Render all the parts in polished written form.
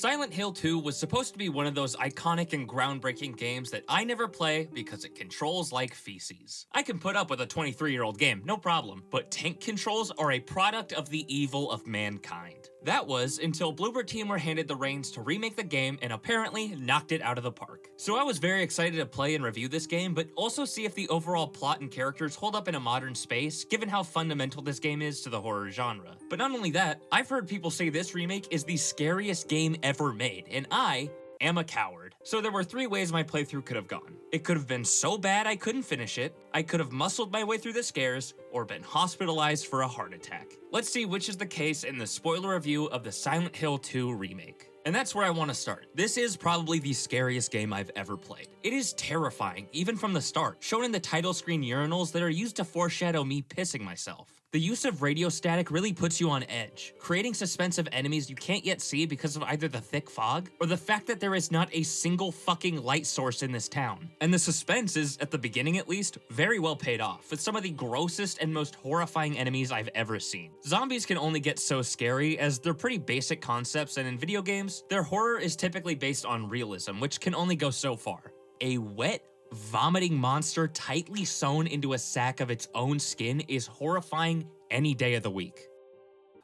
Silent Hill 2 was supposed to be one of those iconic and groundbreaking games that I never play because it controls like feces. I can put up with a 23-year-old game, no problem, but tank controls are a product of the evil of mankind. That was until Bloober Team were handed the reins to remake the game and apparently knocked it out of the park. So I was very excited to play and review this game, but also see if the overall plot and characters hold up in a modern space, given how fundamental this game is to the horror genre. But not only that, I've heard people say this remake is the scariest game ever made, and I am a coward. So there were 3 ways my playthrough could have gone. It could have been so bad I couldn't finish it, I could have muscled my way through the scares, or been hospitalized for a heart attack. Let's see which is the case in the spoiler review of the Silent Hill 2 remake. And that's where I want to start. This is probably the scariest game I've ever played. It is terrifying, even from the start, shown in the title screen urinals that are used to foreshadow me pissing myself. The use of radio static really puts you on edge, creating suspense of enemies you can't yet see because of either the thick fog, or the fact that there is not a single fucking light source in this town. And the suspense is, at the beginning at least, very well paid off, with some of the grossest and most horrifying enemies I've ever seen. Zombies can only get so scary as they're pretty basic concepts, and in video games, their horror is typically based on realism, which can only go so far. A wet, vomiting monster tightly sewn into a sack of its own skin is horrifying any day of the week.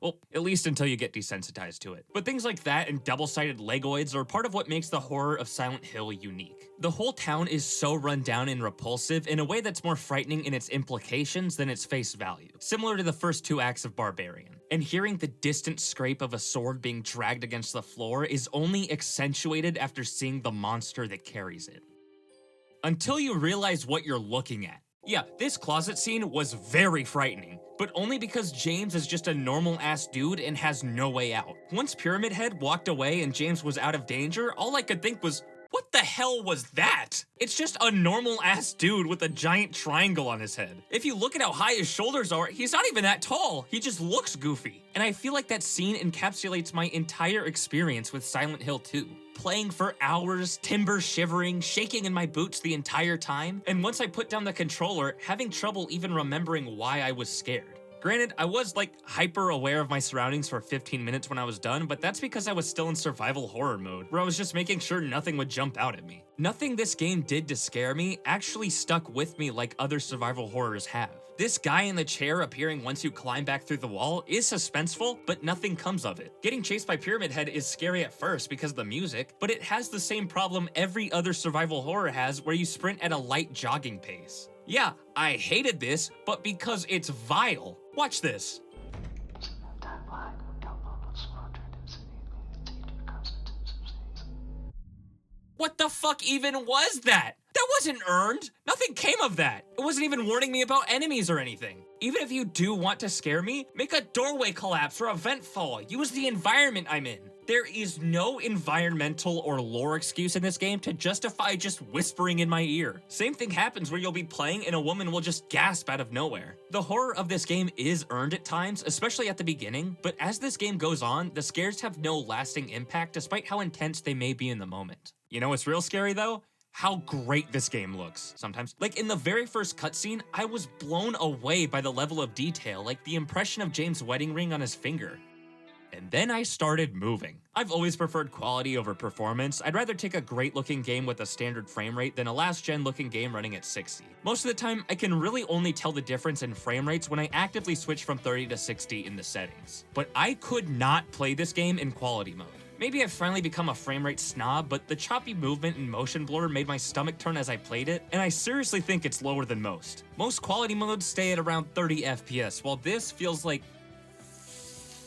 Well, at least until you get desensitized to it. But things like that and double-sided Legoids are part of what makes the horror of Silent Hill unique. The whole town is so run down and repulsive in a way that's more frightening in its implications than its face value, similar to the first 2 acts of Barbarian. And hearing the distant scrape of a sword being dragged against the floor is only accentuated after seeing the monster that carries it. Until you realize what you're looking at. Yeah, this closet scene was very frightening, but only because James is just a normal-ass dude and has no way out. Once Pyramid Head walked away and James was out of danger, all I could think was, what the hell was that? It's just a normal-ass dude with a giant triangle on his head. If you look at how high his shoulders are, he's not even that tall. He just looks goofy. And I feel like that scene encapsulates my entire experience with Silent Hill 2. Playing for hours, timber shivering, shaking in my boots the entire time, and once I put down the controller, having trouble even remembering why I was scared. Granted, I was like hyper aware of my surroundings for 15 minutes when I was done, but that's because I was still in survival horror mode, where I was just making sure nothing would jump out at me. Nothing this game did to scare me actually stuck with me like other survival horrors have. This guy in the chair appearing once you climb back through the wall is suspenseful, but nothing comes of it. Getting chased by Pyramid Head is scary at first because of the music, but it has the same problem every other survival horror has where you sprint at a light jogging pace. Yeah, I hated this, but because it's vile. Watch this. What the fuck even was that? That wasn't earned. Nothing came of that. It wasn't even warning me about enemies or anything. Even if you do want to scare me, make a doorway collapse or a vent fall. Use the environment I'm in. There is no environmental or lore excuse in this game to justify just whispering in my ear. Same thing happens where you'll be playing and a woman will just gasp out of nowhere. The horror of this game is earned at times, especially at the beginning, but as this game goes on, the scares have no lasting impact despite how intense they may be in the moment. You know what's real scary though? How great this game looks sometimes. Like in the very first cutscene, I was blown away by the level of detail, like the impression of James' wedding ring on his finger. And then I started moving. I've always preferred quality over performance. I'd rather take a great looking game with a standard frame rate than a last gen looking game running at 60. Most of the time, I can really only tell the difference in frame rates when I actively switch from 30 to 60 in the settings. But I could not play this game in quality mode. Maybe I've finally become a frame rate snob, but the choppy movement and motion blur made my stomach turn as I played it, and I seriously think it's lower than most. Most quality modes stay at around 30 FPS, while this feels like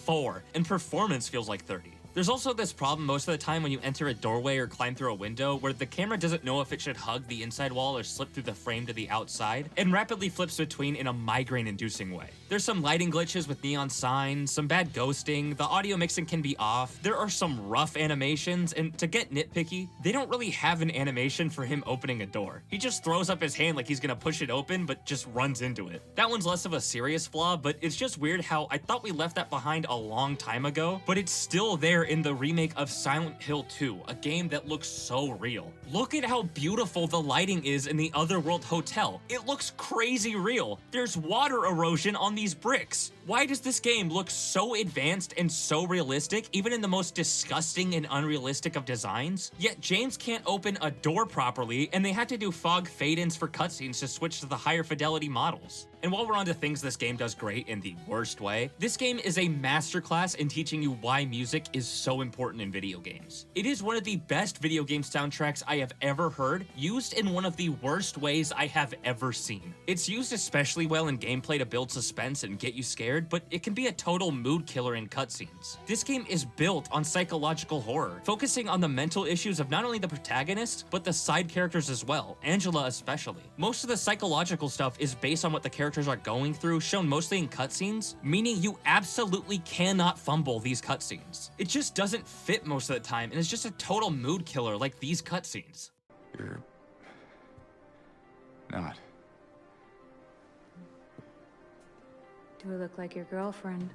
4, and performance feels like 30. There's also this problem most of the time when you enter a doorway or climb through a window where the camera doesn't know if it should hug the inside wall or slip through the frame to the outside, and rapidly flips between in a migraine-inducing way. There's some lighting glitches with neon signs, some bad ghosting, the audio mixing can be off, there are some rough animations, and to get nitpicky, they don't really have an animation for him opening a door. He just throws up his hand like he's gonna push it open, but just runs into it. That one's less of a serious flaw, but it's just weird how I thought we left that behind a long time ago, but it's still there there in the remake of Silent Hill 2, a game that looks so real. Look at how beautiful the lighting is in the Otherworld Hotel. It looks crazy real. There's water erosion on these bricks. Why does this game look so advanced and so realistic, even in the most disgusting and unrealistic of designs? Yet James can't open a door properly, and they had to do fog fade-ins for cutscenes to switch to the higher fidelity models. And while we're on to things this game does great in the worst way, this game is a masterclass in teaching you why music is so important in video games. It is one of the best video game soundtracks I have ever heard, used in one of the worst ways I have ever seen. It's used especially well in gameplay to build suspense and get you scared, but it can be a total mood killer in cutscenes. This game is built on psychological horror, focusing on the mental issues of not only the protagonist, but the side characters as well, Angela especially. Most of the psychological stuff is based on what the characters are going through, shown mostly in cutscenes, meaning you absolutely cannot fumble these cutscenes. It just doesn't fit most of the time, and it's just a total mood killer like these cutscenes. You're not. Do I look like your girlfriend?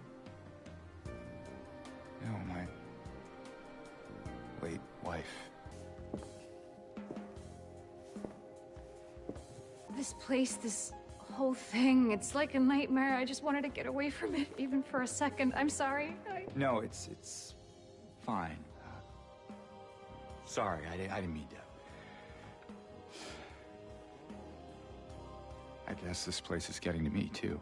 No, my late wife. This place, this whole thing, it's like a nightmare. I just wanted to get away from it, even for a second. I'm sorry. No, it's fine. Sorry, I didn't mean to. I guess this place is getting to me, too.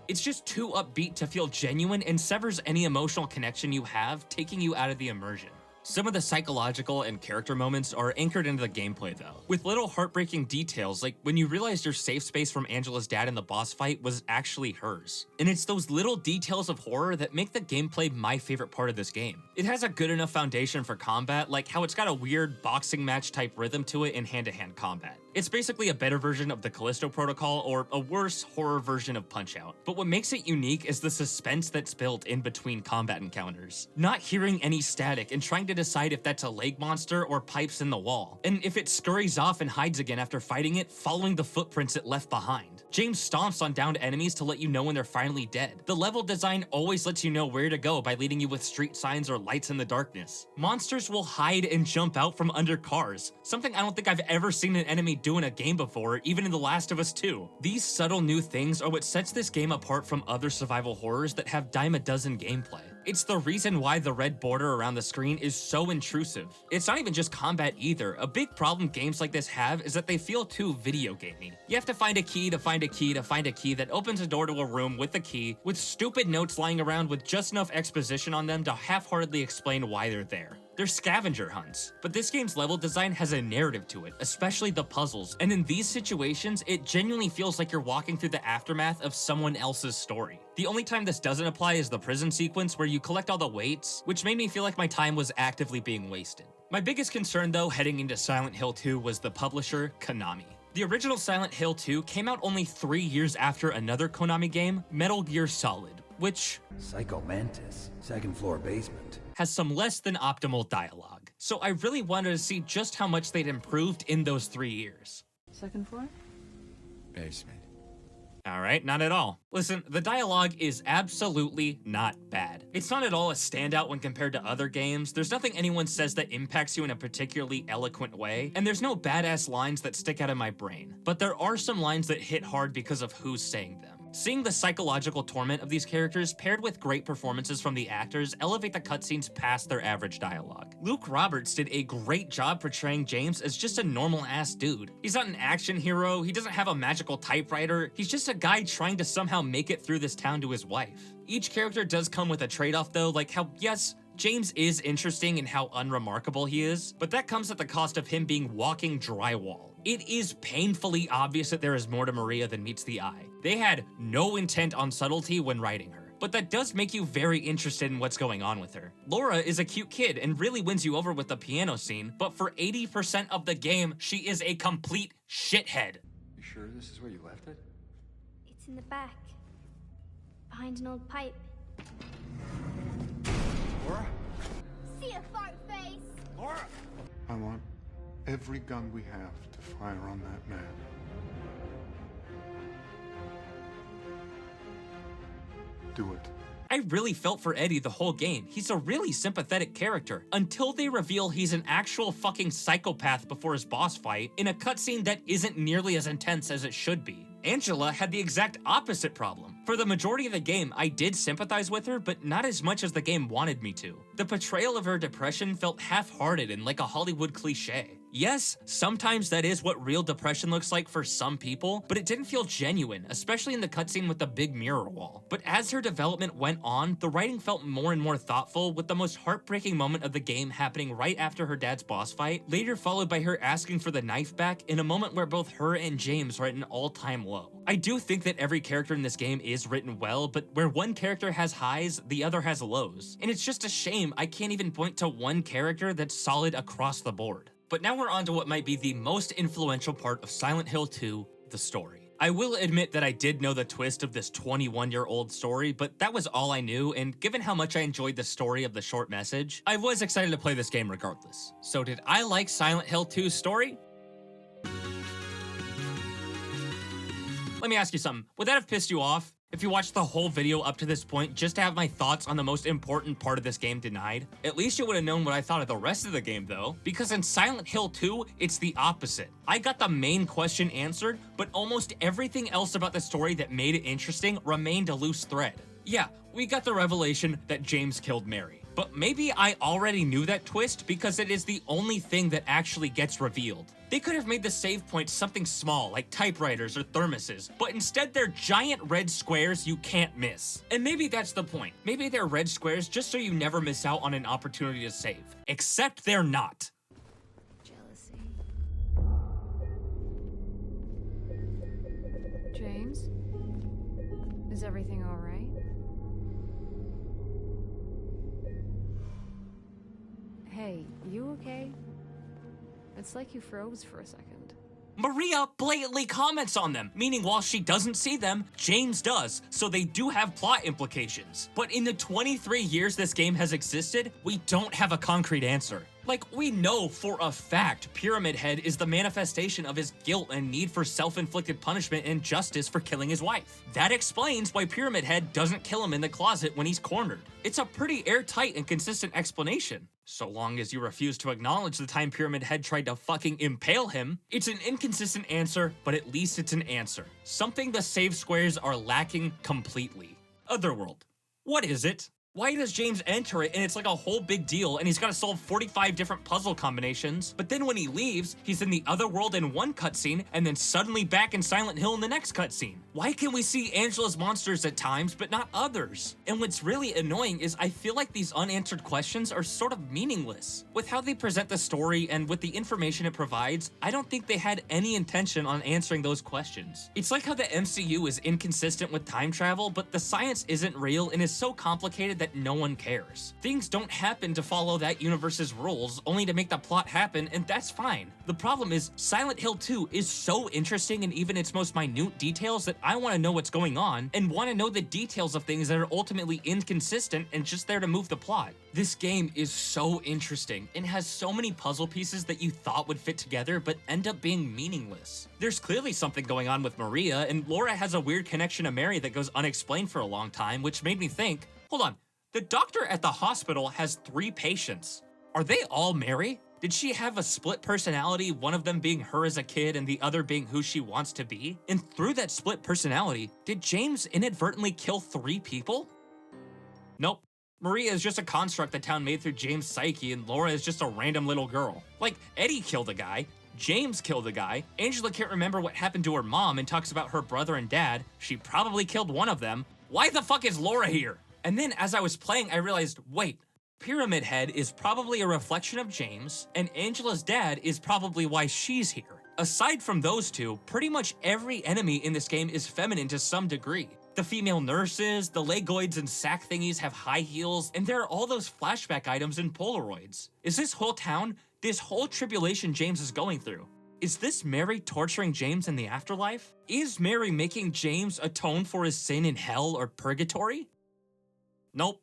It's just too upbeat to feel genuine and severs any emotional connection you have, taking you out of the immersion. Some of the psychological and character moments are anchored into the gameplay though, with little heartbreaking details like when you realize your safe space from Angela's dad in the boss fight was actually hers. And it's those little details of horror that make the gameplay my favorite part of this game. It has a good enough foundation for combat, like how it's got a weird boxing match type rhythm to it in hand-to-hand combat. It's basically a better version of the Callisto Protocol or a worse horror version of Punch-Out. But what makes it unique is the suspense that's built in between combat encounters. Not hearing any static and trying to decide if that's a leg monster or pipes in the wall. And if it scurries off and hides again after fighting it, following the footprints it left behind. James stomps on downed enemies to let you know when they're finally dead. The level design always lets you know where to go by leading you with street signs or lights in the darkness. Monsters will hide and jump out from under cars, something I don't think I've ever seen an enemy do in a game before, even in The Last of Us 2. These subtle new things are what sets this game apart from other survival horrors that have dime a dozen gameplay. It's the reason why the red border around the screen is so intrusive. It's not even just combat either. A big problem games like this have is that they feel too video gamey. You have to find a key to find a key to find a key that opens a door to a room with a key, with stupid notes lying around with just enough exposition on them to half-heartedly explain why they're there. They're scavenger hunts. But this game's level design has a narrative to it, especially the puzzles, and in these situations, it genuinely feels like you're walking through the aftermath of someone else's story. The only time this doesn't apply is the prison sequence where you collect all the weights, which made me feel like my time was actively being wasted. My biggest concern though heading into Silent Hill 2 was the publisher, Konami. The original Silent Hill 2 came out only 3 years after another Konami game, Metal Gear Solid, which Psycho Mantis, second floor basement. has some less than optimal dialogue. So I really wanted to see just how much they'd improved in those 3 years. Second floor? Basement. Alright, not at all. Listen, the dialogue is absolutely not bad. It's not at all a standout when compared to other games, there's nothing anyone says that impacts you in a particularly eloquent way, and there's no badass lines that stick out of my brain. But there are some lines that hit hard because of who's saying them. Seeing the psychological torment of these characters paired with great performances from the actors elevate the cutscenes past their average dialogue. Luke Roberts did a great job portraying James as just a normal-ass dude. He's not an action hero, he doesn't have a magical typewriter, he's just a guy trying to somehow make it through this town to his wife. Each character does come with a trade-off though, like how, yes, James is interesting in how unremarkable he is, but that comes at the cost of him being walking drywall. It is painfully obvious that there is more to Maria than meets the eye. They had no intent on subtlety when writing her, but that does make you very interested in what's going on with her. Laura is a cute kid and really wins you over with the piano scene, but for 80% of the game, she is a complete shithead. You sure this is where you left it? It's in the back, behind an old pipe. Laura? See a fart face! Laura! I want every gun we have to fire on that man. Do it. I really felt for Eddie the whole game. He's a really sympathetic character, until they reveal he's an actual fucking psychopath before his boss fight in a cutscene that isn't nearly as intense as it should be. Angela had the exact opposite problem. For the majority of the game, I did sympathize with her, but not as much as the game wanted me to. The portrayal of her depression felt half-hearted and like a Hollywood cliche. Yes, sometimes that is what real depression looks like for some people, but it didn't feel genuine, especially in the cutscene with the big mirror wall. But as her development went on, the writing felt more and more thoughtful, with the most heartbreaking moment of the game happening right after her dad's boss fight, later followed by her asking for the knife back in a moment where both her and James are at an all-time low. I do think that every character in this game is written well, but where one character has highs, the other has lows. And it's just a shame I can't even point to one character that's solid across the board. But now we're on to what might be the most influential part of Silent Hill 2, the story. I will admit that I did know the twist of this 21-year-old story, but that was all I knew, and given how much I enjoyed the story of the short message, I was excited to play this game regardless. So did I like Silent Hill 2's story? Let me ask you something. Would that have pissed you off if you watched the whole video up to this point just to have my thoughts on the most important part of this game denied? At least you would have known what I thought of the rest of the game though, because in Silent Hill 2, it's the opposite. I got the main question answered, but almost everything else about the story that made it interesting remained a loose thread. Yeah, we got the revelation that James killed Mary. But maybe I already knew that twist because it is the only thing that actually gets revealed. They could have made the save points something small, like typewriters or thermoses, but instead they're giant red squares you can't miss. And maybe that's the point. Maybe they're red squares just so you never miss out on an opportunity to save. Except they're not. Jealousy. James? Is everything all right? Hey, you okay? It's like you froze for a second. Maria blatantly comments on them, meaning while she doesn't see them, James does, so they do have plot implications. But in the 23 years this game has existed, we don't have a concrete answer. Like, we know for a fact Pyramid Head is the manifestation of his guilt and need for self-inflicted punishment and justice for killing his wife. That explains why Pyramid Head doesn't kill him in the closet when he's cornered. It's a pretty airtight and consistent explanation. So long as you refuse to acknowledge the time Pyramid Head tried to fucking impale him, it's an inconsistent answer, but at least it's an answer. Something the save squares are lacking completely. Otherworld. What is it? Why does James enter it and it's like a whole big deal and he's got to solve 45 different puzzle combinations, but then when he leaves, he's in the other world in one cutscene and then suddenly back in Silent Hill in the next cutscene? Why can we see Angela's monsters at times but not others? And what's really annoying is I feel like these unanswered questions are sort of meaningless. With how they present the story and with the information it provides, I don't think they had any intention on answering those questions. It's like how the MCU is inconsistent with time travel, but the science isn't real and is so complicated that no one cares. Things don't happen to follow that universe's rules, only to make the plot happen, and that's fine. The problem is, Silent Hill 2 is so interesting in even its most minute details that I want to know what's going on, and want to know the details of things that are ultimately inconsistent and just there to move the plot. This game is so interesting, and has so many puzzle pieces that you thought would fit together, but end up being meaningless. There's clearly something going on with Maria, and Laura has a weird connection to Mary that goes unexplained for a long time, which made me think, hold on, the doctor at the hospital has 3 patients. Are they all Mary? Did she have a split personality, one of them being her as a kid and the other being who she wants to be? And through that split personality, did James inadvertently kill 3 people? Nope. Maria is just a construct the town made through James' psyche, and Laura is just a random little girl. Like, Eddie killed a guy, James killed a guy, Angela can't remember what happened to her mom and talks about her brother and dad, she probably killed one of them. Why the fuck is Laura here? And then as I was playing, I realized, wait, Pyramid Head is probably a reflection of James, and Angela's dad is probably why she's here. Aside from those two, pretty much every enemy in this game is feminine to some degree. The female nurses, the legoids and sack thingies have high heels, and there are all those flashback items in Polaroids. Is this whole town, this whole tribulation James is going through, is this Mary torturing James in the afterlife? Is Mary making James atone for his sin in hell or purgatory? Nope.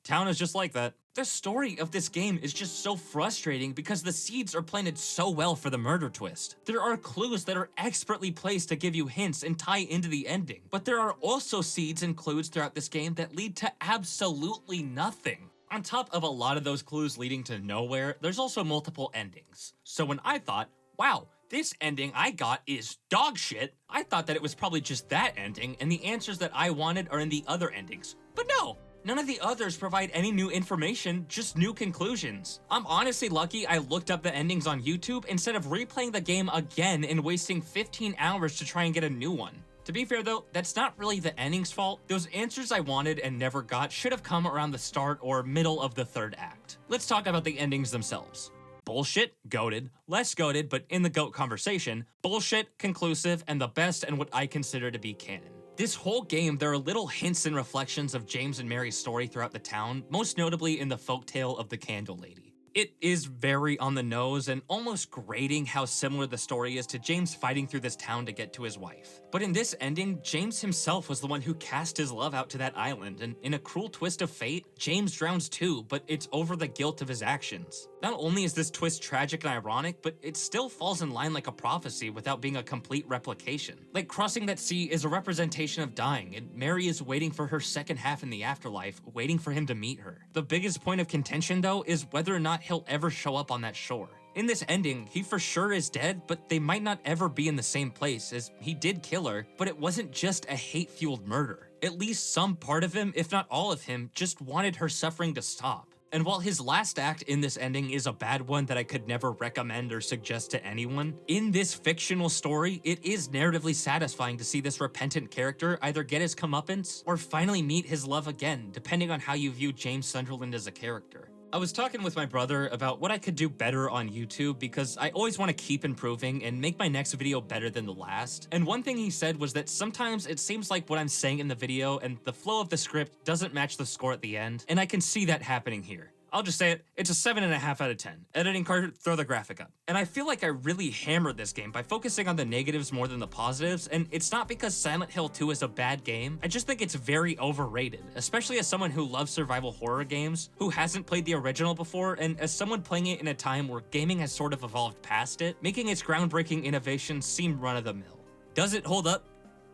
Town is just like that. The story of this game is just so frustrating because the seeds are planted so well for the murder twist. There are clues that are expertly placed to give you hints and tie into the ending, but there are also seeds and clues throughout this game that lead to absolutely nothing. On top of a lot of those clues leading to nowhere, there's also multiple endings. So when I thought, wow, this ending I got is dog shit, I thought that it was probably just that ending and the answers that I wanted are in the other endings. But no! None of the others provide any new information, just new conclusions. I'm honestly lucky I looked up the endings on YouTube instead of replaying the game again and wasting 15 hours to try and get a new one. To be fair though, that's not really the ending's fault. Those answers I wanted and never got should have come around the start or middle of the third act. Let's talk about the endings themselves. Bullshit, goated, less goated, but in the GOAT conversation, bullshit, conclusive, and the best and what I consider to be canon. This whole game, there are little hints and reflections of James and Mary's story throughout the town, most notably in the folktale of the Candle Lady. It is very on the nose and almost grating how similar the story is to James fighting through this town to get to his wife. But in this ending, James himself was the one who cast his love out to that island, and in a cruel twist of fate, James drowns too, but it's over the guilt of his actions. Not only is this twist tragic and ironic, but it still falls in line like a prophecy without being a complete replication. Like crossing that sea is a representation of dying, and Mary is waiting for her second half in the afterlife, waiting for him to meet her. The biggest point of contention though is whether or not he'll ever show up on that shore. In this ending, he for sure is dead, but they might not ever be in the same place, as he did kill her, but it wasn't just a hate-fueled murder. At least some part of him, if not all of him, just wanted her suffering to stop. And while his last act in this ending is a bad one that I could never recommend or suggest to anyone, in this fictional story, it is narratively satisfying to see this repentant character either get his comeuppance or finally meet his love again, depending on how you view James Sunderland as a character. I was talking with my brother about what I could do better on YouTube because I always want to keep improving and make my next video better than the last. And one thing he said was that sometimes it seems like what I'm saying in the video and the flow of the script doesn't match the score at the end, and I can see that happening here. I'll just say it, it's a 7.5 out of 10. Editing card, throw the graphic up. And I feel like I really hammered this game by focusing on the negatives more than the positives, and it's not because Silent Hill 2 is a bad game, I just think it's very overrated, especially as someone who loves survival horror games, who hasn't played the original before, and as someone playing it in a time where gaming has sort of evolved past it, making its groundbreaking innovations seem run-of-the-mill. Does it hold up?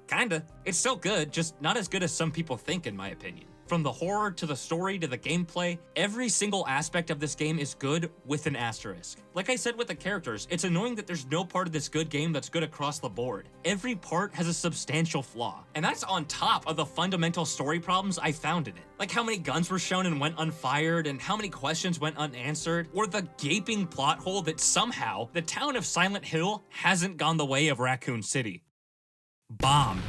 Kinda. It's still good, just not as good as some people think in my opinion. From the horror to the story to the gameplay, every single aspect of this game is good with an asterisk. Like I said with the characters, it's annoying that there's no part of this good game that's good across the board. Every part has a substantial flaw, and that's on top of the fundamental story problems I found in it. Like how many guns were shown and went unfired, and how many questions went unanswered, or the gaping plot hole that somehow the town of Silent Hill hasn't gone the way of Raccoon City. Bombed.